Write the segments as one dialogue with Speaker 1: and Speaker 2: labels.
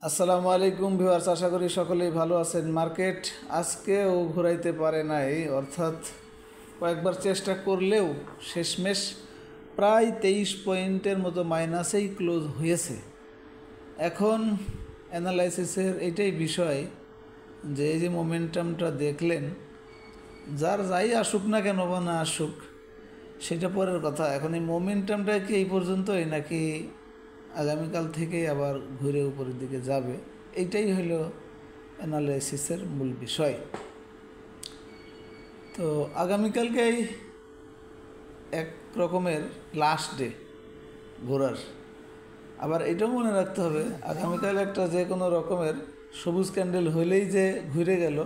Speaker 1: আসসালামু আলাইকুম ভিউয়ার্স, আশা করি সকলেই ভালো আছেন। মার্কেট আজকেও ঘুরাইতে পারে নাই, অর্থাৎ কয়েকবার চেষ্টা করলেও শেষমেশ প্রায় 23 পয়েন্টের মতো মাইনাসেই ক্লোজ হয়েছে। এখন অ্যানালাইসিসের এটাই বিষয় যে এই যে মোমেন্টামটা দেখলেন, যার যাই আসুক না কেন বা না আসুক সেটা পরের কথা। এখন এই মোমেন্টামটা কি এই পর্যন্তই, নাকি আগামীকাল থেকে আবার ঘুরে উপরের দিকে যাবে, এইটাই হলো অ্যানালাইসিসের মূল বিষয়। তো আগামীকালকেই এক রকমের লাস্ট ডে ঘোরার। আবার এটাও মনে রাখতে হবে, আগামীকাল একটা যে কোনো রকমের সবুজ ক্যান্ডেল হইলেই যে ঘুরে গেল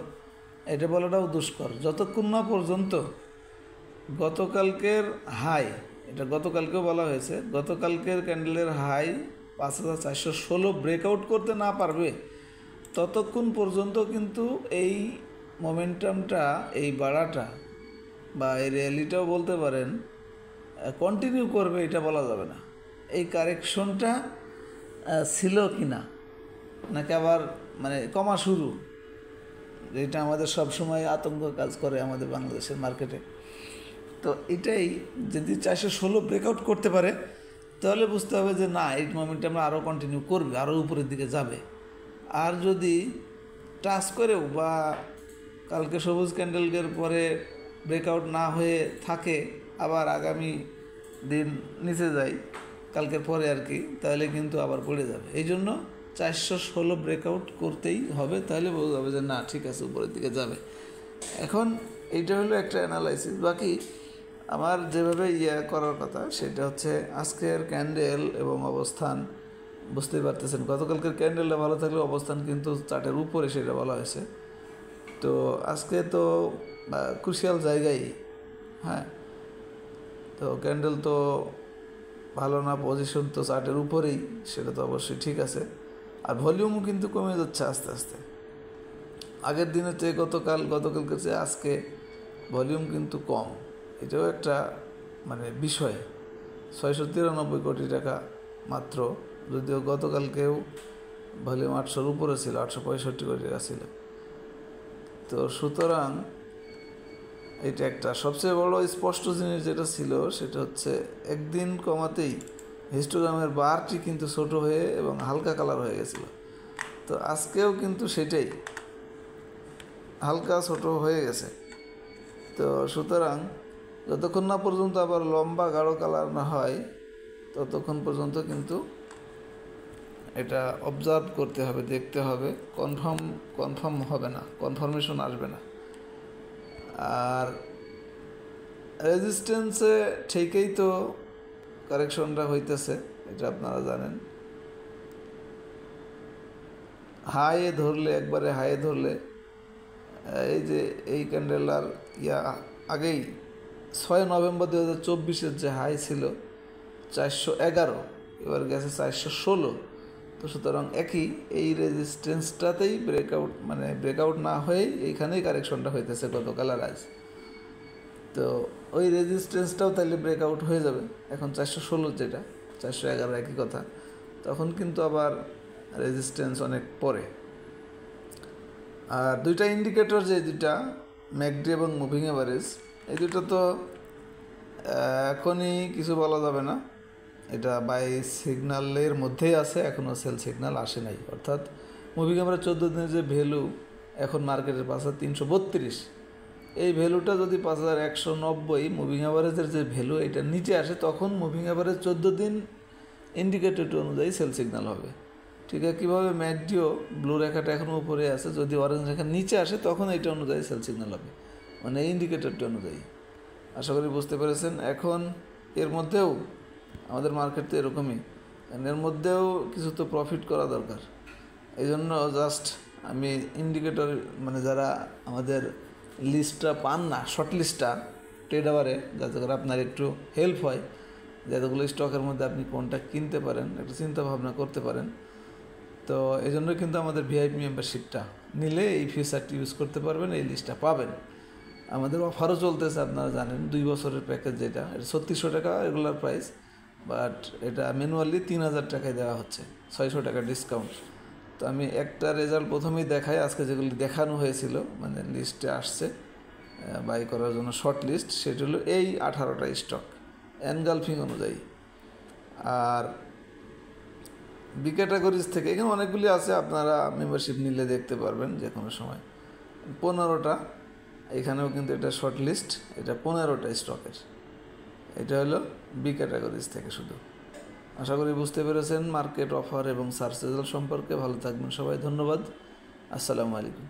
Speaker 1: এটা বলাটাও দুষ্কর, যতক্ষণ না পর্যন্ত গতকালকের হাই, এটা গতকালকেও বলা হয়েছে, গতকালকের ক্যান্ডেলের হাই 5416 ব্রেকআউট করতে না পারবে ততক্ষণ পর্যন্ত কিন্তু এই মোমেন্টামটা, এই বাড়াটা বা এই র্যালিটাও বলতে পারেন কন্টিনিউ করবে, এটা বলা যাবে না। এই কারেকশনটা ছিল কি না, নাকি আবার মানে কমা শুরু, যেটা আমাদের সবসময় আতঙ্ক কাজ করে আমাদের বাংলাদেশের মার্কেটে। তো এটাই যদি 416 ব্রেকআউট করতে পারে তাহলে বুঝতে হবে যে না, এই মোমেন্টে আমরা আরও কন্টিনিউ করবে, আরও উপরের দিকে যাবে। আর যদি টাচ করেও বা কালকে সবুজ ক্যান্ডেলের পরে ব্রেকআউট না হয়ে থাকে, আবার আগামী দিন নিচে যায় কালকের পরে আর কি, তাহলে কিন্তু আবার পড়ে যাবে। এই জন্য 416 ব্রেকআউট করতেই হবে, তাহলে বোঝা যাবে যে না, ঠিক আছে, উপরের দিকে যাবে। এখন এইটা হলো একটা অ্যানালাইসিস। বাকি আমার যেভাবে করার কথা সেটা হচ্ছে আজকের ক্যান্ডেল এবং অবস্থান বুঝতেই পারতেছেন। গতকালকের ক্যান্ডেলটা ভালো থাকলে অবস্থান কিন্তু চার্টের উপরে, সেটা বলা হয়েছে। তো আজকে তো ক্রুশিয়াল জায়গায়, হ্যাঁ, তো ক্যান্ডেল তো ভালো না, পজিশন তো চার্টের উপরেই, সেটা তো অবশ্যই ঠিক আছে। আর ভলিউমও কিন্তু কমে যাচ্ছে আস্তে আস্তে। আগের দিনের চেয়ে গতকালকে চেয়ে আজকে ভলিউম কিন্তু কম, এটাও একটা মানে বিষয়। 693 কোটি টাকা মাত্র, যদিও গতকালকেও ভলিউম 800-র উপরে ছিল, 865 কোটি টাকা ছিল। তো সুতরাং এটা একটা সবচেয়ে বড় স্পষ্ট জিনিস যেটা ছিল সেটা হচ্ছে একদিন কমাতেই হিস্টোগ্রামের বারটি কিন্তু ছোট হয়ে এবং হালকা কালার হয়ে গেছিল। তো আজকেও কিন্তু সেটাই হালকা ছোট হয়ে গেছে। তো সুতরাং যতক্ষণ না পর্যন্ত আবার লম্বা গাঢ় কালার না হয় ততক্ষণ পর্যন্ত কিন্তু এটা অবজার্ভ করতে হবে, দেখতে হবে। কনফার্ম হবে না, কনফার্মেশন আসবে না। আর রেজিস্ট্যান্সে ঠিকই তো কারেকশনটা হইতেছে, এটা আপনারা জানেন। হাইয়ে ধরলে, একবারে হাইয়ে ধরলে, এই যে এই ক্যান্ডেল আর আগেই 6 নভেম্বর 2024 যে হাই ছিল 411, এবার গেছে 416। তো সুতরাং একই এই রেজিস্ট্যান্সটাতেই ব্রেকআউট না হয়েই এইখানেই কারেকশনটা হইতেছে গতকাল আর আজ। তো ওই রেজিস্ট্যান্সটাও তাহলে ব্রেকআউট হয়ে যাবে এখন 416, যেটা 411 একই কথা, তখন কিন্তু আবার রেজিস্ট্যান্স অনেক পরে। আর দুইটা ইন্ডিকেটর, যে দুইটা ম্যাকডি এবং মুভিং অ্যাভারেজ, এই দুটো তো এখনই কিছু বলা যাবে না, এটা বাই সিগন্যালের মধ্যেই আছে, এখনও সেল সিগন্যাল আসে নাই। অর্থাৎ মুভিং অ্যাভারেজ 14 দিনের যে ভ্যালু এখন মার্কেটের 5332, এই ভ্যালুটা যদি 5190 মুভিং অ্যাভারেজের যে ভ্যালু এটা নিচে আসে, তখন মুভিং অ্যাভারেজ 14 দিন ইন্ডিকেটর অনুযায়ী সেল সিগন্যাল হবে। ঠিক আছে, কীভাবে ম্যাকডিও ব্লু রেখাটা এখনও উপরে আছে, যদি অরেঞ্জ রেখা নিচে আসে তখন এইটা অনুযায়ী সেল সিগন্যাল হবে, মানে ইন্ডিকেটরটা অনুযায়ী। আশা করি বুঝতে পেরেছেন। এখন এর মধ্যেও আমাদের মার্কেট তো এরকমই, এর মধ্যেও কিছু তো প্রফিট করা দরকার। এই জন্য জাস্ট আমি ইন্ডিকেটর, মানে যারা আমাদের লিস্টটা পান না, শর্ট লিস্টটা ট্রেড আওয়ারে, যাতে করে আপনার একটু হেল্প হয়, যতগুলো স্টকের মধ্যে আপনি কোনটা কিনতে পারেন, একটু চিন্তা ভাবনা করতে পারেন। তো এই জন্য কিন্তু আমাদের ভিআইপি মেম্বারশিপটা নিলে এই ফিচারটি ইউজ করতে পারবেন, এই লিস্টটা পাবেন। আমাদের অফারও চলতেছে, আপনারা জানেন, 2 বছরের প্যাকেজ, যেটা এটা 3600 টাকা রেগুলার প্রাইস, বাট এটা ম্যানুয়ালি 3000 টাকায় দেওয়া হচ্ছে, 600 টাকা ডিসকাউন্ট। তো আমি একটা রেজাল্ট প্রথমেই দেখাই, আজকে যেগুলি দেখানো হয়েছিল মানে লিস্টে আসছে বাই করার জন্য শর্ট লিস্ট, সেটা হলো এই 18টা স্টক এনগালফিং অনুযায়ী। আর বি ক্যাটাগরিজ থেকে এখানে অনেকগুলি আছে, আপনারা মেম্বারশিপ নিলে দেখতে পারবেন যে কোনো সময়। 15টা, এখানেও কিন্তু এটা শর্ট লিস্ট, এটা 15টা স্টকের, এটা হলো বি ক্যাটাগরিজ থেকে শুধু। আশা করি বুঝতে পেরেছেন মার্কেট অফার এবং সার্চ রেজাল্ট সম্পর্কে। ভালো থাকবেন সবাই, ধন্যবাদ, আসসালামু আলাইকুম।